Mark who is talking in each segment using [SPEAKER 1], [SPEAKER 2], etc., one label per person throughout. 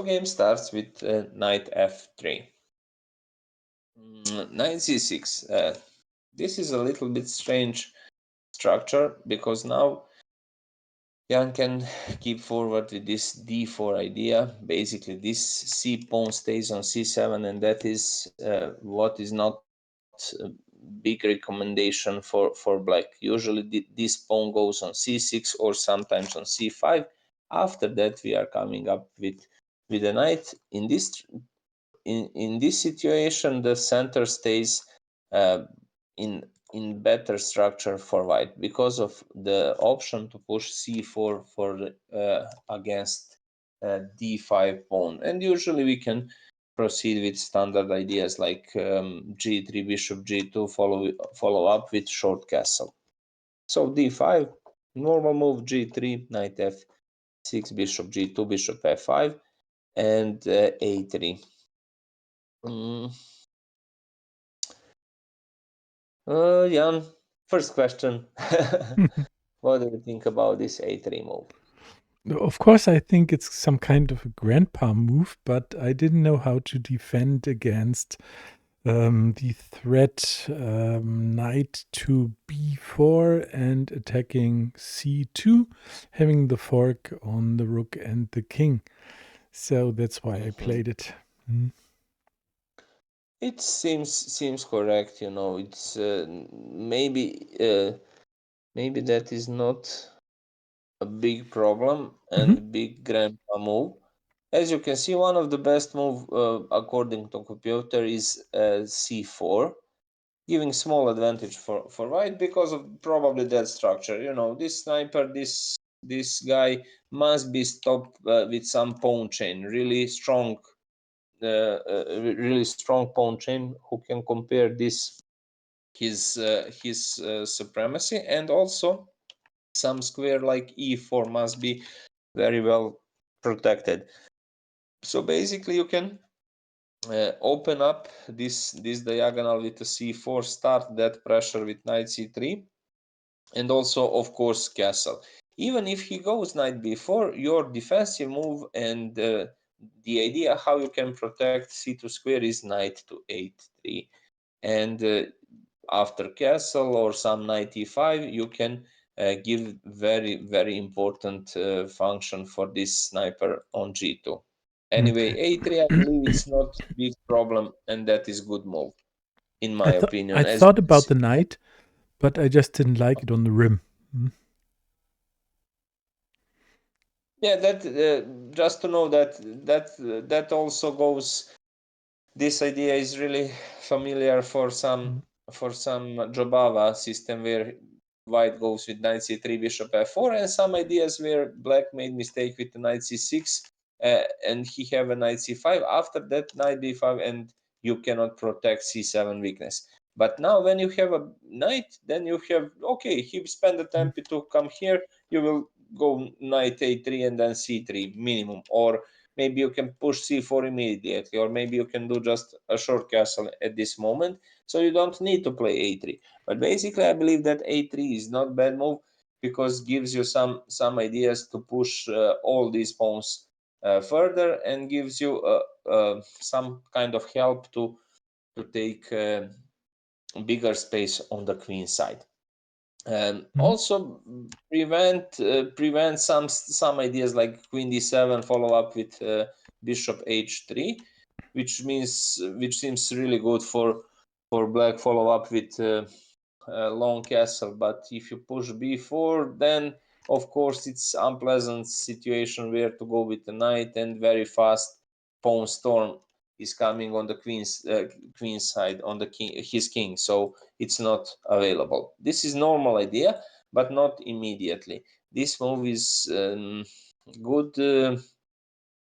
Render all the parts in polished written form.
[SPEAKER 1] So game starts with knight f3. Knight c6. This is a little bit strange structure because now Jan can keep forward with this d4 idea. Basically, this c pawn stays on c7, and that is what is not big recommendation for black. Usually, this pawn goes on c6 or sometimes on c5. After that, we are coming up with a knight. In this situation, the center stays uh, in better structure for white because of the option to push c4 for against d5 pawn, and usually we can proceed with standard ideas like g3 bishop g2 follow up with short castle. So d5 normal move, g3 knight f6 bishop g2 bishop f5 and a3. Jan, first question. What do you think about this a3 move?
[SPEAKER 2] Of course, I think it's some kind of a grandpa move, but I didn't know how to defend against the threat knight to b4 and attacking c2, having the fork on the rook and the king. So that's why I played it.
[SPEAKER 1] It seems correct. It's maybe that is not a big problem and big grandpa move. As you can see, one of the best move according to computer is c4, giving small advantage for white because of probably that structure. This sniper, this guy must be stopped with some pawn chain, really strong pawn chain who can compare his supremacy, and also some square like e4 must be very well protected. So basically you can open up this diagonal with a c4, start that pressure with knight c3, and also of course castle. Even if he goes knight b4, your defensive move and the idea how you can protect c2 square is knight to a3, and after castle or some knight e5 you can give very important function for this sniper on g2. Anyway, a3 I believe it's not big problem, and that is good move in my
[SPEAKER 2] I
[SPEAKER 1] opinion. As you
[SPEAKER 2] thought
[SPEAKER 1] can
[SPEAKER 2] about
[SPEAKER 1] see,
[SPEAKER 2] the knight, but I just didn't like it on the rim.
[SPEAKER 1] yeah, that just to know that also goes. This idea is really familiar for some Jobava system where white goes with knight c3 bishop f4, and some ideas where black made mistake with the knight c6 and he have a knight c5 after that knight b5, and you cannot protect c7 weakness. But now when you have a knight, then you have, okay, he spend the time to come here, you will go knight a3 and then c3 minimum, or maybe you can push c4 immediately, or maybe you can do just a short castle at this moment, so you don't need to play a3. But basically I believe that a3 is not bad move because gives you some ideas to push all these pawns further, and gives you some kind of help to take bigger space on the queen side. Also prevent some ideas like queen d7 follow up with bishop h3, which seems really good for black follow up with long castle. But if you push b4, then of course it's unpleasant situation where to go with the knight, and very fast pawn storm is coming on the queen side on the his king, so it's not available. This is normal idea, but not immediately. This move is good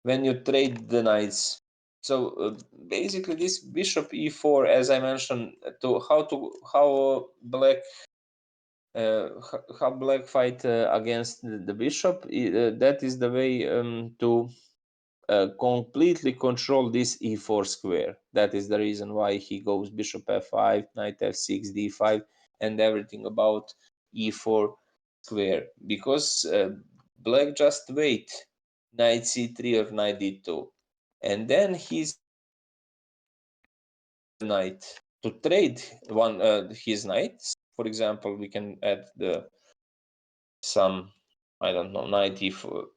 [SPEAKER 1] when you trade the knights. So basically, this bishop e4, as I mentioned, to how black fight against the bishop. That is the way to completely control this e4 square. That is the reason why he goes bishop f5, knight f6, d5, and everything about e4 square, because black just wait knight c3 or knight d2. and then he's knight to trade one his knights. For example, we can add the some, I don't know, 94,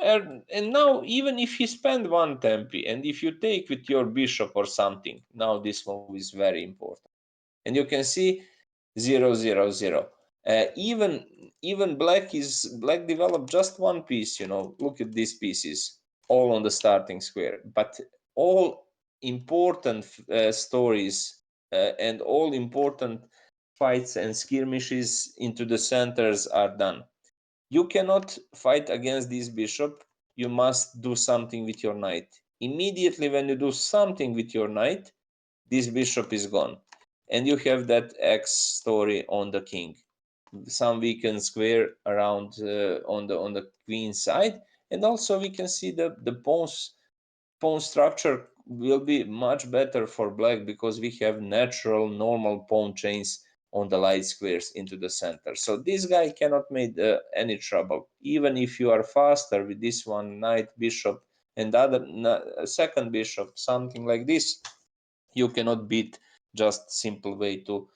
[SPEAKER 1] and now even if he spend one tempi, and if you take with your bishop or something, now this move is very important. And you can see 0 0 0. Even black developed just one piece. Look at these pieces, all on the starting square, but all important stories and all important fights and skirmishes into the centers are done. You cannot fight against this bishop. You must do something with your knight. Immediately when you do something with your knight, this bishop is gone, and you have that X story on the king. Some weakened square around on the queen side, and also we can see the pawn structure will be much better for black because we have natural normal pawn chains on the light squares into the center. So this guy cannot make any trouble. Even if you are faster with this one knight, bishop, and other second bishop, something like this, you cannot beat just simple way to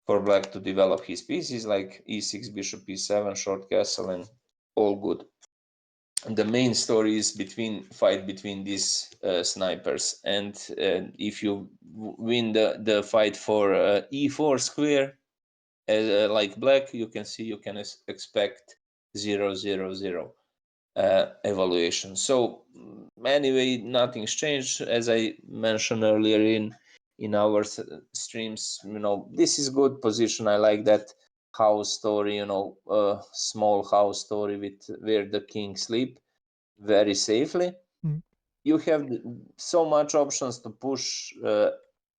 [SPEAKER 1] for black to develop his pieces like e6, bishop e7, short castle, and all good. The main story is fight between these snipers, and if you win the fight for e4 square, like black, you can see you can expect 0 0 0 evaluation. So anyway, nothing's changed. As I mentioned earlier in our streams, this is good position. I like that house story, small house story with where the king sleep very safely.
[SPEAKER 2] Mm.
[SPEAKER 1] You have so much options to push a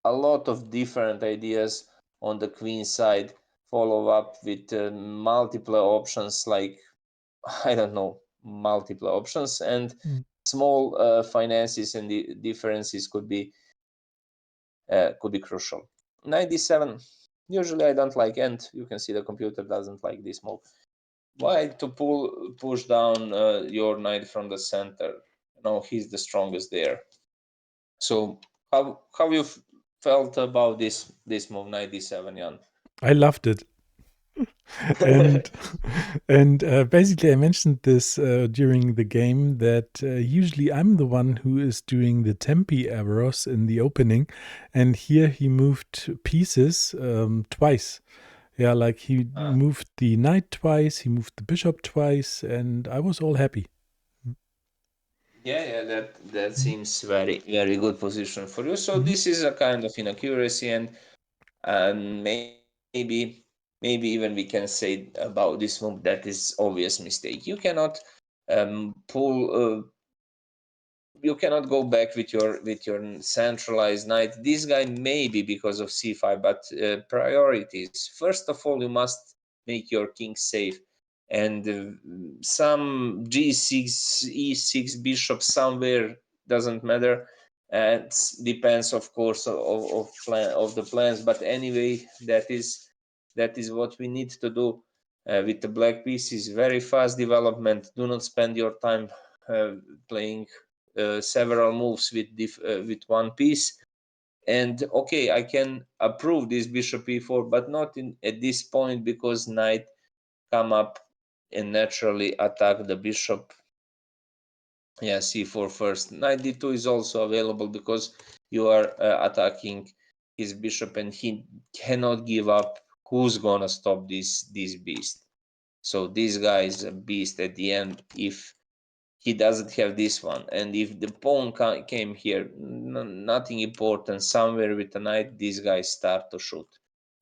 [SPEAKER 1] lot of different ideas on the queen side, follow up with multiple options like I don't know, multiple options, and
[SPEAKER 2] Mm.
[SPEAKER 1] small finances and the differences could be crucial. 97. Usually I don't like, and you can see the computer doesn't like this move. Why to push down your knight from the center? He's the strongest there. So how you felt about this move 97, Jan?
[SPEAKER 2] I loved it. and basically I mentioned this during the game that usually I'm the one who is doing the tempi errors in the opening, and here he moved pieces twice. Yeah, like he moved the knight twice, he moved the bishop twice, and I was all happy.
[SPEAKER 1] Yeah, that seems very very good position for you. So
[SPEAKER 2] Mhm.
[SPEAKER 1] this is a kind of inaccuracy, and maybe even we can say about this move that is obvious mistake. You cannot pull you cannot go back with your centralized knight. This guy maybe because of c5, but priorities. First of all, you must make your king safe, and some g6, e6 bishop somewhere doesn't matter. It depends, of course, of the plans. But anyway, that is what we need to do with the black pieces. Very fast development. Do not spend your time playing several moves with one piece. And okay, I can approve this bishop e4, but not at this point because knight come up and naturally attack the bishop. Yeah, c4 first. Knight d2 is also available because you are attacking his bishop, and he cannot give up. Who's gonna stop this beast? So this guy is a beast at the end if he doesn't have this one. And if the pawn came here, nothing important, somewhere with the knight, these guys start to shoot.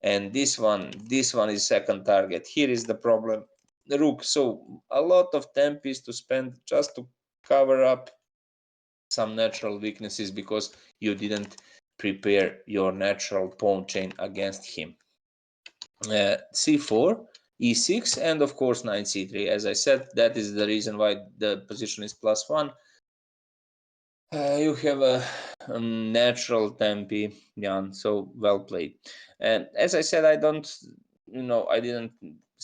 [SPEAKER 1] And this one is second target. Here is the problem, the rook. So a lot of tempis to spend just to cover up some natural weaknesses because you didn't prepare your natural pawn chain against him. c4, e6, and of course knight c3. As I said, that is the reason why the position is +1. You have a natural tempi, Jan, so well played. And as I said, I didn't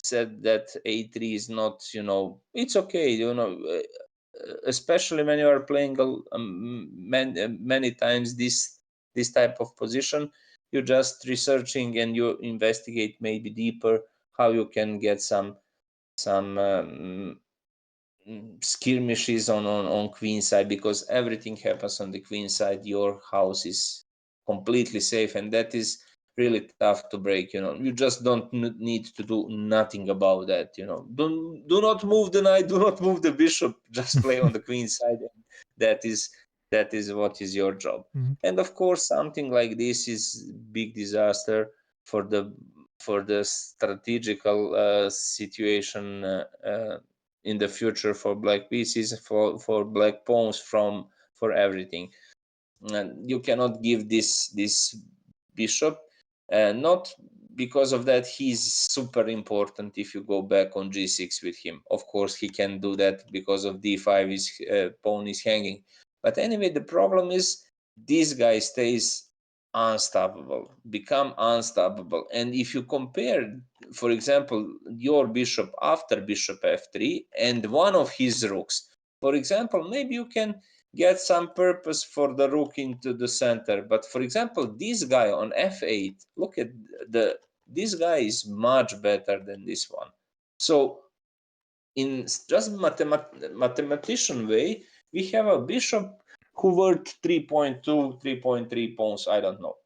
[SPEAKER 1] said that a3 is not, it's okay, especially when you are playing many times this type of position, you just researching and you investigate maybe deeper how you can get some skirmishes on queen side, because everything happens on the queen side. Your house is completely safe, and that is really tough to break. You just don't need to do nothing about that. Do not move the knight, do not move the bishop, just play on the queen side, and that is what is your job. And of course, something like this is big disaster for the strategical situation in the future for black pieces, for black pawns, for everything. And you cannot give this bishop, not because of that he's super important. If you go back on g6 with him, of course he can do that because of d5, his pawn is hanging. But anyway, the problem is this guy stays become unstoppable. And if you compare, for example, your bishop after bishop f3 and one of his rooks, for example, maybe you can get some purpose for the rook into the center. But for example, this guy on f8, look at this guy is much better than this one. So in just mathematician way, we have a bishop who worth 3.2, 3.3 pawns, I don't know.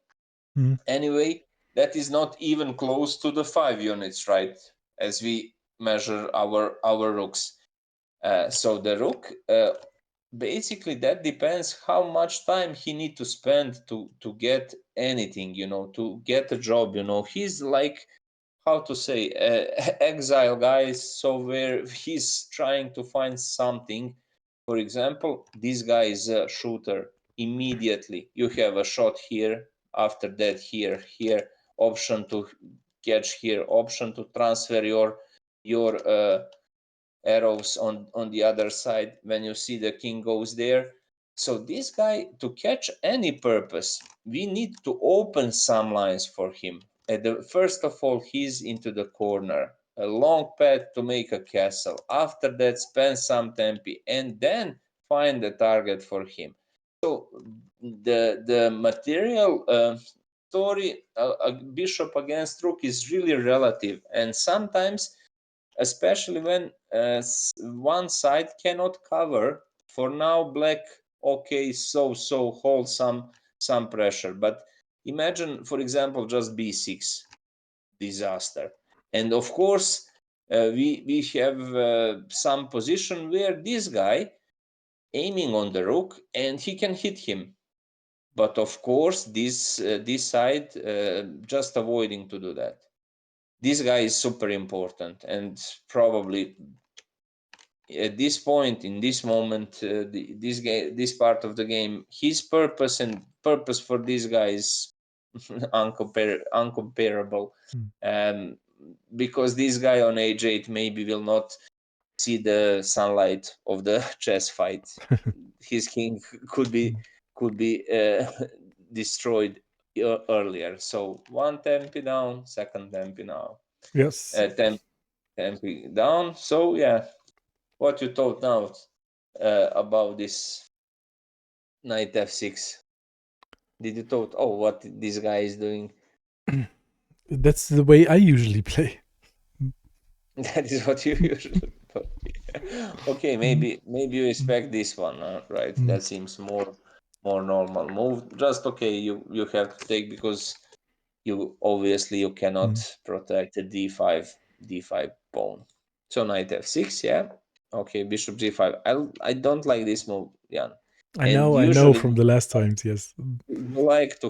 [SPEAKER 1] Anyway, that is not even close to the 5 units, right? As we measure our rooks. So the rook, basically that depends how much time he need to spend to get anything, to get a job. He's like, how to say, exile guys, so where he's trying to find something. For example, this guy is a shooter. Immediately you have a shot here, after that here, option to catch here, option to transfer your arrows on the other side when you see the king goes there. So this guy, to catch any purpose, we need to open some lines for him. First of all, he's into the corner, a long path to make a castle. After that, spend some tempi and then find a target for him. So the material story, a bishop against rook, is really relative, and sometimes, especially when one side cannot cover. For now, black, okay, so hold some pressure, but imagine, for example, just b6, disaster. And of course, we have some position where this guy aiming on the rook and he can hit him. But of course, this side just avoiding to do that. This guy is super important, and probably at this point, in this moment, this part of the game, his purpose for this guy is uncomparable. Because this guy on h8 maybe will not see the sunlight of the chess fight. His king could be destroyed earlier. So one tempi down, second tempi now,
[SPEAKER 2] Yes.
[SPEAKER 1] tempi down. So yeah, what you thought now about this knight f6? Did you thought, oh, what this guy is doing?
[SPEAKER 2] That's the way I usually play.
[SPEAKER 1] That is what you usually thought. Okay, maybe you expect this one, right? That seems more normal move. Just okay, you have to take, because you obviously you cannot protect the d5 pawn. So knight f6, yeah. Okay, bishop g5. I don't like this move, Jan.
[SPEAKER 2] I
[SPEAKER 1] And
[SPEAKER 2] know
[SPEAKER 1] usually
[SPEAKER 2] from the last times, yes.
[SPEAKER 1] you like to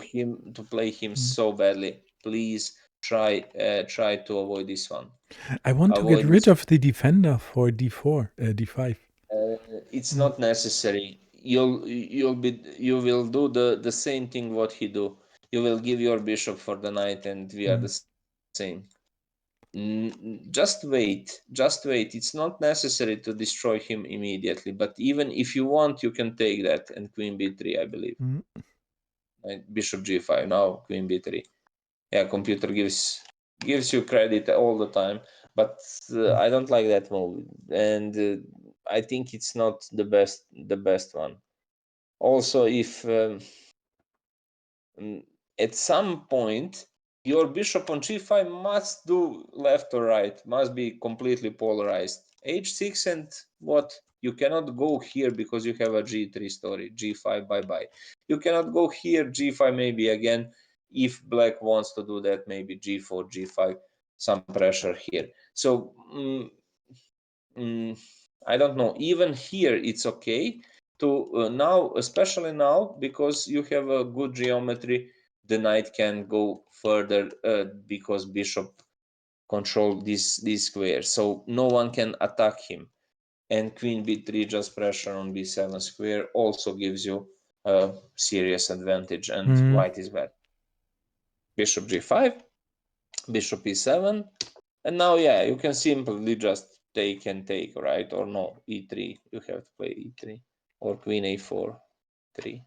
[SPEAKER 1] play him so badly. Please try to avoid this one.
[SPEAKER 2] I want to get
[SPEAKER 1] Avoid
[SPEAKER 2] rid
[SPEAKER 1] this.
[SPEAKER 2] of the defender for d4, d5.
[SPEAKER 1] It's not necessary. You will do the same thing what he do. You will give your bishop for the knight, and we are the same. Just wait. It's not necessary to destroy him immediately. But even if you want, you can take that and queen b3, I believe. Bishop g5 now, queen b3. Yeah, computer gives you credit all the time, but I don't like that move. And I think it's not the best one. Also, if at some point your bishop on g5 must do left or right, must be completely polarized. h6 and what? You cannot go here because you have a g3 story. g5 bye bye. You cannot go here. g5 maybe again. If black wants to do that, maybe g4 g5, some pressure here. So I don't know. Even here it's okay to now, especially now, because you have a good geometry, the knight can go further because bishop control this square, so no one can attack him. And queen b3 just pressure on b7 square also gives you a serious advantage, and white is bad. Bishop g5, bishop e7, and now yeah, you can simply just take and take, right? Or no, e3, you have to play e3, or queen a4, 3.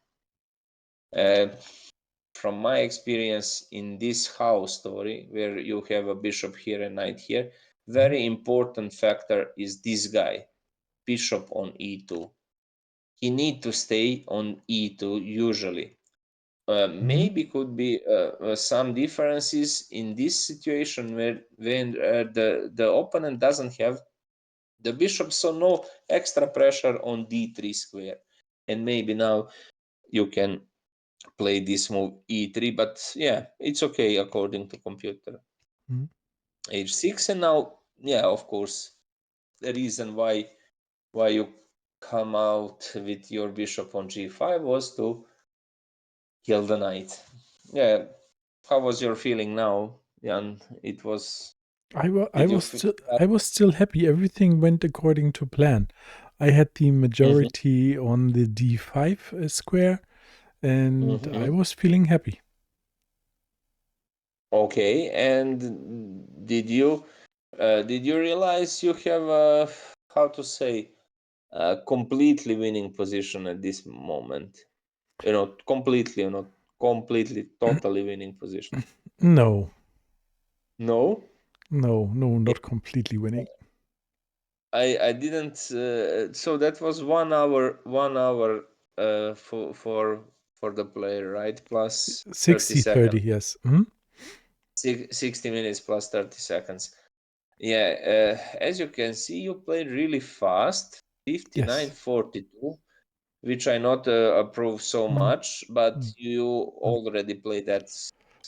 [SPEAKER 1] From my experience in this house story, where you have a bishop here and knight here, very important factor is this guy, bishop on e2. He need to stay on e2 usually. Maybe could be some differences in this situation where when the opponent doesn't have the bishop, so no extra pressure on d3 square, and maybe now you can play this move e3, but yeah, it's okay according to computer. h6, and now yeah, of course, the reason why you come out with your bishop on g5 was to kill the knight. Yeah, how was your feeling now, Jan? It was.
[SPEAKER 2] I
[SPEAKER 1] Did you
[SPEAKER 2] was still happy. Everything went according to plan. I had the majority on the d5 square, and I was feeling happy.
[SPEAKER 1] Okay, and did you realize you have a, how to say, a completely winning position at this moment? Completely, totally winning position.
[SPEAKER 2] No,
[SPEAKER 1] No,
[SPEAKER 2] not completely winning.
[SPEAKER 1] I didn't. So that was 1 hour for the player, right? Plus 30
[SPEAKER 2] 60-30,
[SPEAKER 1] seconds.
[SPEAKER 2] yes.
[SPEAKER 1] 60 minutes plus 30 seconds. Yeah, as you can see, you played really fast,
[SPEAKER 2] Yes.
[SPEAKER 1] 59-42, which I not approve so much, but you already play that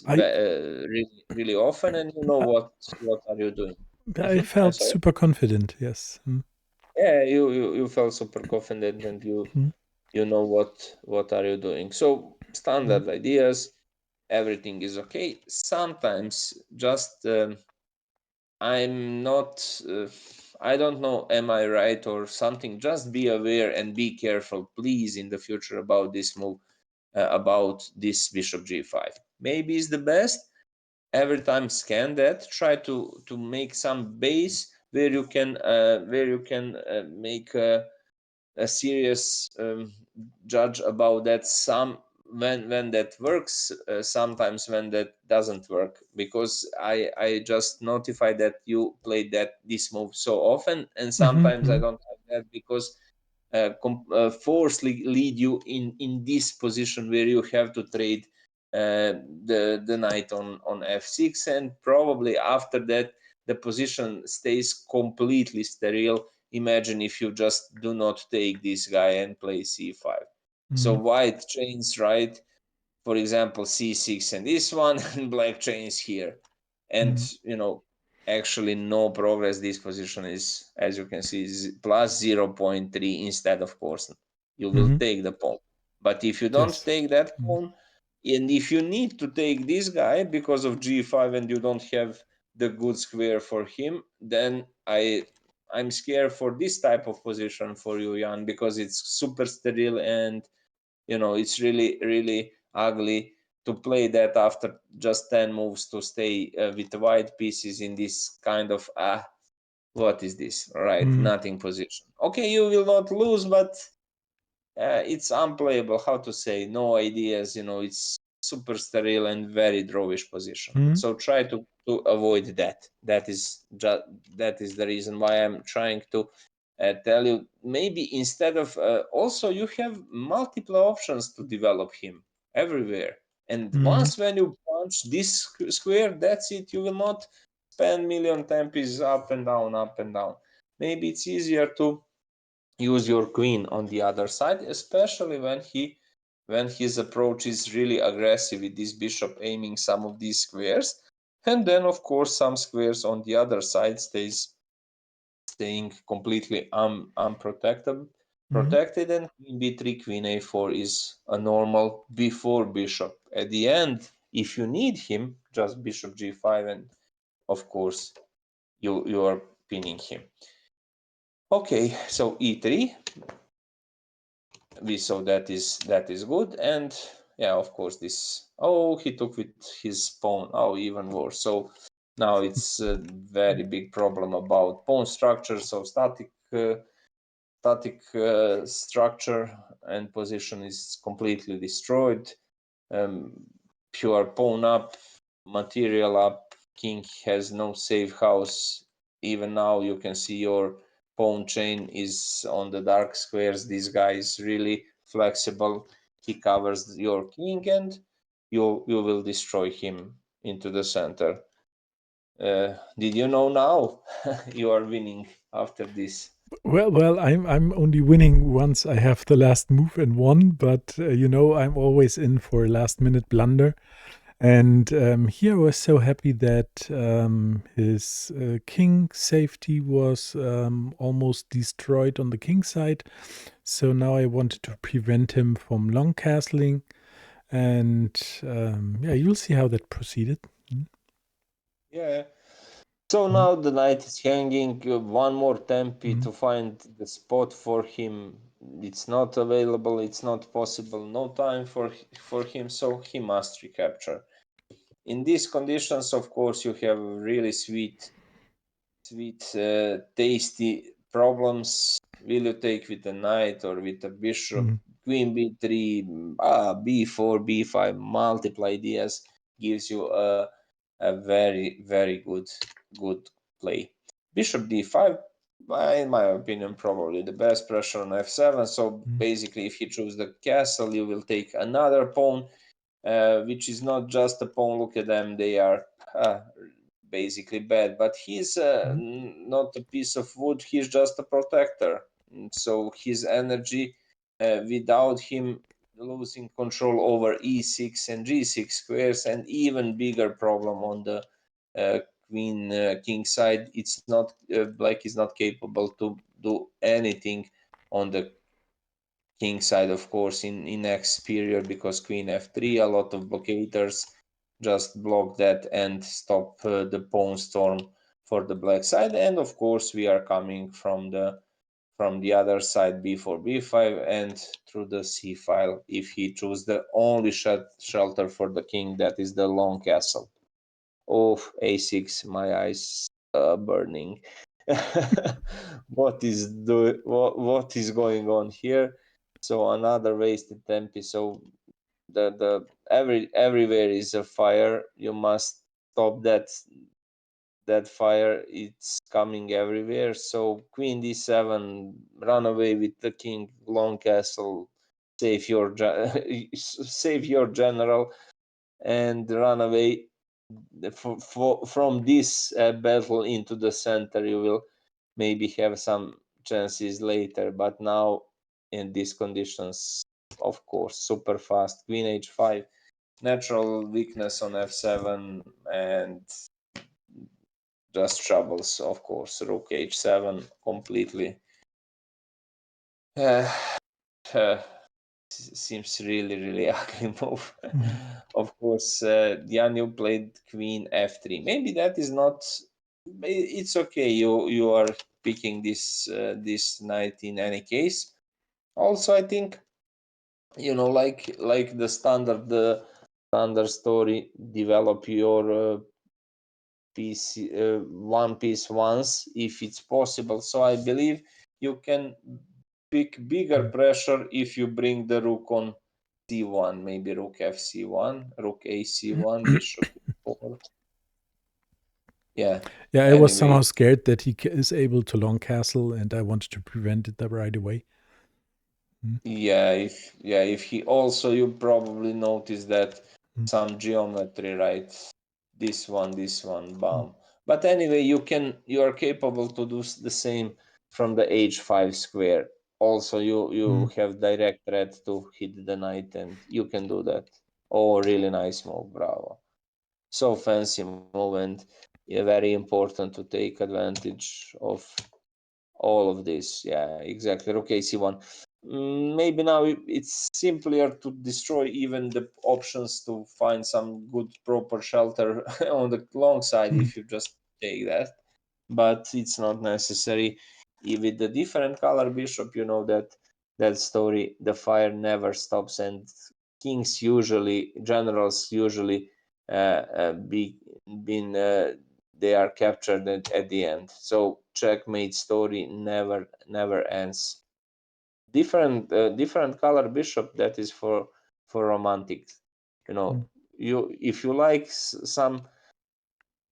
[SPEAKER 1] really, really often, and you know what are you doing.
[SPEAKER 2] I felt
[SPEAKER 1] Sorry.
[SPEAKER 2] super confident, yes.
[SPEAKER 1] Yeah, you felt super confident, and you know what are you doing. So standard ideas, everything is okay. Sometimes just I'm not. I don't know. Am I right or something? Just be aware and be careful, please, in the future about this move, about this bishop g5. Maybe it's the best. Every time scan that. Try to make some base where you can make a serious judge about that. Some when that works, sometimes when that doesn't work, because I just notify that you played this move so often, and sometimes I don't like that because force lead you in this position where you have to trade the knight on f6, and probably after that the position stays completely sterile. Imagine if you just do not take this guy and play c5. So white chains, right? For example, c6 and this one, and black chains here. And, actually no progress. This position is, as you can see, is plus 0.3 instead of course. You will take the pawn. But if you don't take that pawn, and if you need to take this guy because of g5 and you don't have the good square for him, then I'm scared for this type of position for you, Jan, because it's super sterile, and it's really, really ugly to play that after just 10 moves to stay with the white pieces in this kind of what is this, right? Nothing position. Okay, you will not lose, but it's unplayable. How to say, no ideas, it's super sterile and very drawish position. So try to avoid that. That is the reason why I'm trying to tell you, maybe instead of also you have multiple options to develop him everywhere. And once when you punch this square, that's it. You will not spend million tempis up and down, up and down. Maybe it's easier to use your queen on the other side, especially when his approach is really aggressive with this bishop aiming some of these squares. And then of course some squares on the other side staying completely protected, and queen b3, queen a4 is a normal b4 bishop. At the end, if you need him, just bishop g5, and of course you are pinning him. Okay, so e3, we saw that is good. And yeah, of course this, oh, he took with his pawn, oh, even worse. So now it's a very big problem about pawn structure. So static structure and position is completely destroyed. Pure pawn up, material up, king has no safe house. Even now you can see your pawn chain is on the dark squares. This guy is really flexible. He covers your king, and you will destroy him into the center. Did you know now you are winning after this?
[SPEAKER 2] Well, I'm only winning once I have the last move and won, but I'm always in for a last minute blunder. And here I was so happy that his king safety was almost destroyed on the king side. So now I wanted to prevent him from long castling. And yeah, you'll see how that proceeded.
[SPEAKER 1] Yeah. So now the knight is hanging, one more tempi to find the spot for him. It's not available, it's not possible, no time for him, so he must recapture. In these conditions, of course, you have really sweet, tasty problems. Will you take with a knight or with a bishop? Queen b3, b4, b5, multiple ideas gives you a very, very good play. Bishop d5, in my opinion, probably the best pressure on f7. So basically, if you choose the castle, you will take another pawn, which is not just a pawn. Look at them; they are basically bad. But he's not a piece of wood. He's just a protector. So his energy, without him losing control over e6 and g6 squares, and even bigger problem on the queen king side, it's not black is not capable to do anything on the king side, of course, in next period, because queen f3, a lot of blockaders just block that and stop the pawn storm for the black side. And of course we are coming from the other side, b4 b5, and through the c file, if he choose the only shelter for the king, that is the long castle. Oh, a6, my eyes burning. What is going on here? So another wasted tempi. So the everywhere is a fire. You must stop that fire. It's coming everywhere. So queen d7, run away with the king, long castle, save your save your general, and run away from this battle into the center. You will maybe have some chances later, but now in these conditions, of course, super fast. Queen h5, natural weakness on f7, and just troubles, of course. Rook h7, completely uh, uh, seems really ugly move. Of course, Daniel played queen f3. Maybe that is not. It's okay. You are picking this knight in any case. Also, I think, like the standard story, develop your piece, one piece once if it's possible. So I believe you can pick bigger pressure if you bring the rook on c1, maybe rook fc1, rook ac1, bishop e4. Yeah.
[SPEAKER 2] Yeah, I was somehow
[SPEAKER 1] Anyway,
[SPEAKER 2] scared that he is able to long castle, and I wanted to prevent it right away. Mm,
[SPEAKER 1] if he also, you probably notice that
[SPEAKER 2] mm,
[SPEAKER 1] some geometry, right? This one,
[SPEAKER 2] mm,
[SPEAKER 1] bam. But anyway, you are capable to do the same from the h5 square. Also, you
[SPEAKER 2] mm,
[SPEAKER 1] have direct threat to hit the knight, and you can do that. Oh, really nice move, bravo. So fancy move, and yeah, very important to take advantage of all of this. Yeah, exactly. Okay, c1. Maybe now it's simpler to destroy even the options to find some good proper shelter on the long side
[SPEAKER 2] mm,
[SPEAKER 1] if you just take that. But it's not necessary. With the different color bishop, you know that story. The fire never stops, and kings usually, generals usually, be been they are captured at the end. So checkmate story never ends. Different color bishop, that is for romantic. You
[SPEAKER 2] mm,
[SPEAKER 1] know, you if you like some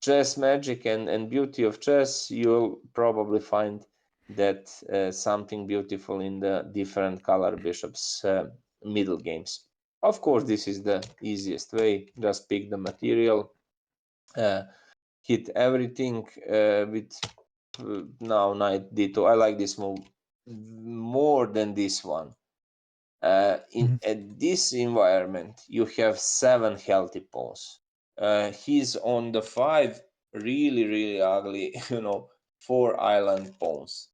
[SPEAKER 1] chess magic and beauty of chess, you'll probably find that something beautiful in the different color bishops middle games. Of course, this is the easiest way. Just pick the material, uh, hit everything with now knight d2. I like this move more than this one. In
[SPEAKER 2] mm,
[SPEAKER 1] at this environment, you have 7 healthy pawns. He's on the 5, really ugly, 4 island pawns,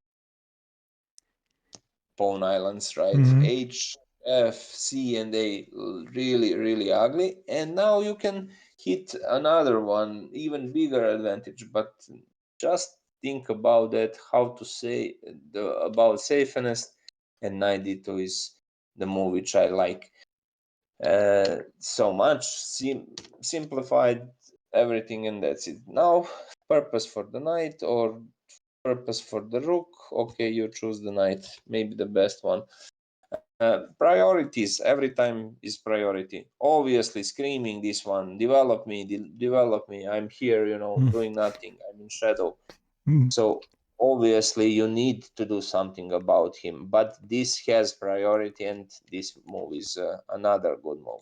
[SPEAKER 1] pawn islands, right?
[SPEAKER 2] mm,
[SPEAKER 1] H, F, C, and A, really ugly. And now you can hit another one, even bigger advantage. But just think about that, how to say about safeness, and knight d2 is the move which I like so much. Simplified everything, and that's it. Now, purpose for the knight or purpose for the rook. Okay, you choose the knight, maybe the best one. Priorities, every time is priority. Obviously, screaming this one, develop me, develop me. I'm here,
[SPEAKER 2] mm,
[SPEAKER 1] doing nothing. I'm in shadow.
[SPEAKER 2] mm,
[SPEAKER 1] So obviously, you need to do something about him. But this has priority, and this move is another good move,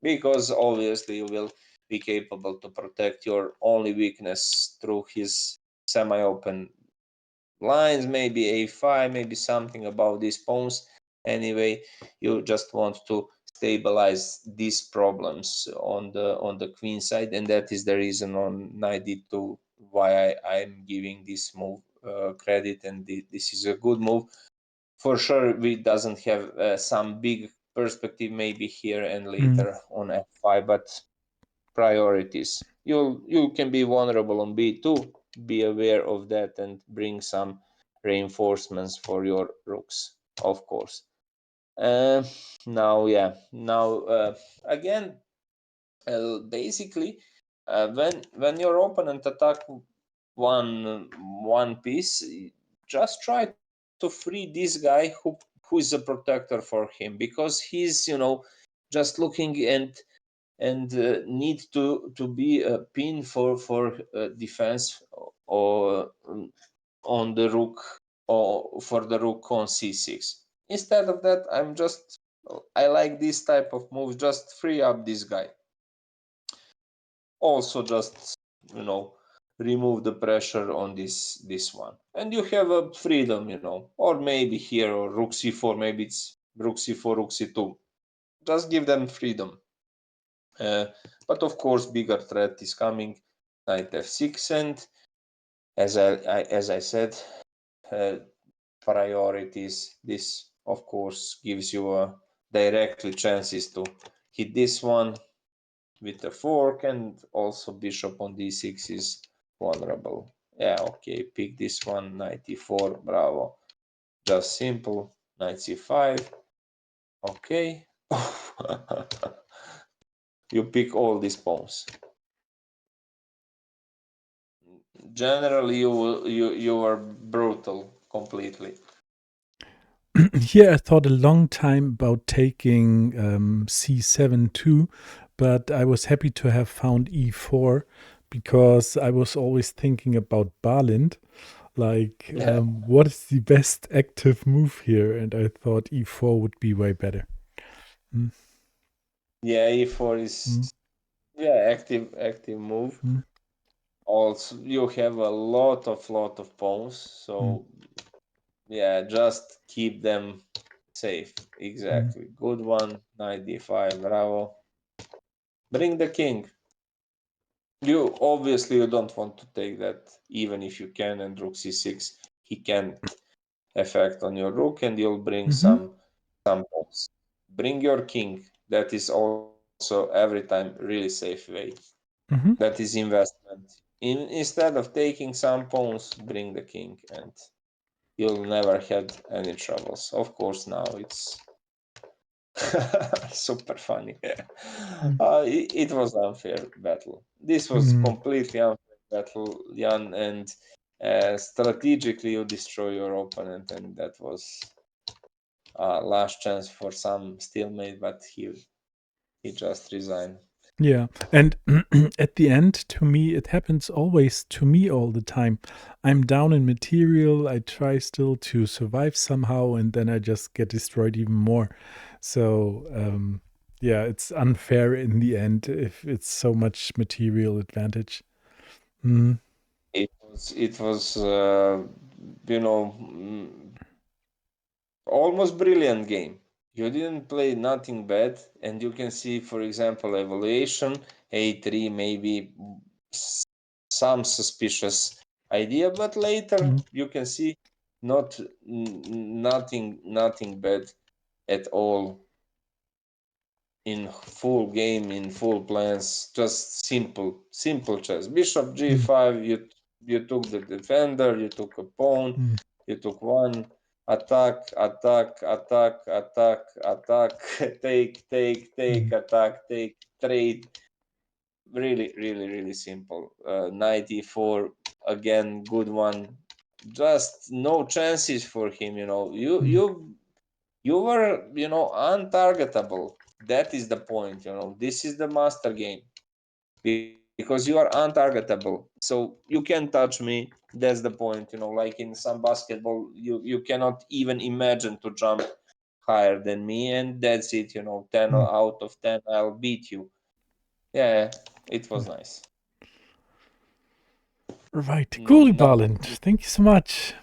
[SPEAKER 1] because obviously you will be capable to protect your only weakness through his semi-open lines, maybe a5, maybe something about these pawns. Anyway, you just want to stabilize these problems on the queen side, and that is the reason on knight d2 why I'm giving this move credit, and this is a good move. For sure, it doesn't have some big perspective maybe here and
[SPEAKER 2] mm,
[SPEAKER 1] later on f5, but priorities. You can be vulnerable on b2. Be aware of that and bring some reinforcements for your rooks, of course. Uh, now again, basically, when your opponent attack one piece, just try to free this guy who is a protector for him, because he's just looking and need to be a pin for defense, or on the rook, or for the rook on c6. Instead of that, I like this type of move. Just free up this guy. Also, just remove the pressure on this one, and you have a freedom, or maybe here, or rook c4, maybe it's rook c4, rook c2. Just give them freedom. Uh, but of course, bigger threat is coming, knight f6, and as I said, uh, priorities. This, of course, gives you directly chances to hit this one with a fork, and also bishop on d6 is vulnerable. Yeah, okay, pick this one, knight e4, bravo. Just simple, knight c5, okay. You pick all these pawns. Generally, you are brutal completely.
[SPEAKER 2] Here I thought a long time about taking c7 too, but I was happy to have found e4 because I was always thinking about Balint. Like,
[SPEAKER 1] Yeah,
[SPEAKER 2] what is the best active move here? And I thought e4 would be way better. Mm,
[SPEAKER 1] yeah, e4 is
[SPEAKER 2] mm,
[SPEAKER 1] yeah active move.
[SPEAKER 2] mm,
[SPEAKER 1] Also, you have a lot of pawns,
[SPEAKER 2] mm,
[SPEAKER 1] so yeah, just keep them safe.
[SPEAKER 2] mm,
[SPEAKER 1] Exactly. Good one. Knight d5. Bravo. Bring the king. You obviously you don't want to take that, even if you can, and rook c6. He can't effect on your rook, and you'll bring
[SPEAKER 2] mhm,
[SPEAKER 1] some pawns. Bring your king. That is also every time really safe way.
[SPEAKER 2] mhm.
[SPEAKER 1] That is investment. Instead of taking some pawns, bring the king, and you'll never had any troubles. Of course, now it's super funny.
[SPEAKER 2] Mm,
[SPEAKER 1] It was unfair battle. This was
[SPEAKER 2] mm.
[SPEAKER 1] completely unfair battle, Jan, and strategically you destroy your opponent, and that was last chance for some stalemate, but he just resigned.
[SPEAKER 2] Yeah, and at the end, to me, it happens always to me all the time. I'm down in material, I try still to survive somehow, and then I just get destroyed even more. So, yeah, it's unfair in the end if it's so much material advantage. Mm,
[SPEAKER 1] It was you know almost brilliant game. You didn't play nothing bad, and you can see, for example, evaluation a3 maybe some suspicious idea, but later
[SPEAKER 2] mm,
[SPEAKER 1] you can see nothing bad at all in full game, in full plans, just simple chess. Bishop
[SPEAKER 2] mm,
[SPEAKER 1] g5, you took the defender, you took a pawn,
[SPEAKER 2] mm,
[SPEAKER 1] you took one, attack, take,
[SPEAKER 2] mm,
[SPEAKER 1] attack, take, trade. Really simple. Knight e4, again, good one. Just no chances for him, You
[SPEAKER 2] mm,
[SPEAKER 1] you you were untargetable. That is the point. This is the master game, because you are untargetable, so you can't touch me. That's the point. Like in some basketball, you cannot even imagine to jump higher than me, and that's it. 10
[SPEAKER 2] mm.
[SPEAKER 1] out of 10, I'll beat you. Yeah, it was
[SPEAKER 2] Yeah.
[SPEAKER 1] nice.
[SPEAKER 2] Right. Cool,
[SPEAKER 1] Not
[SPEAKER 2] Balint. Thank you so much.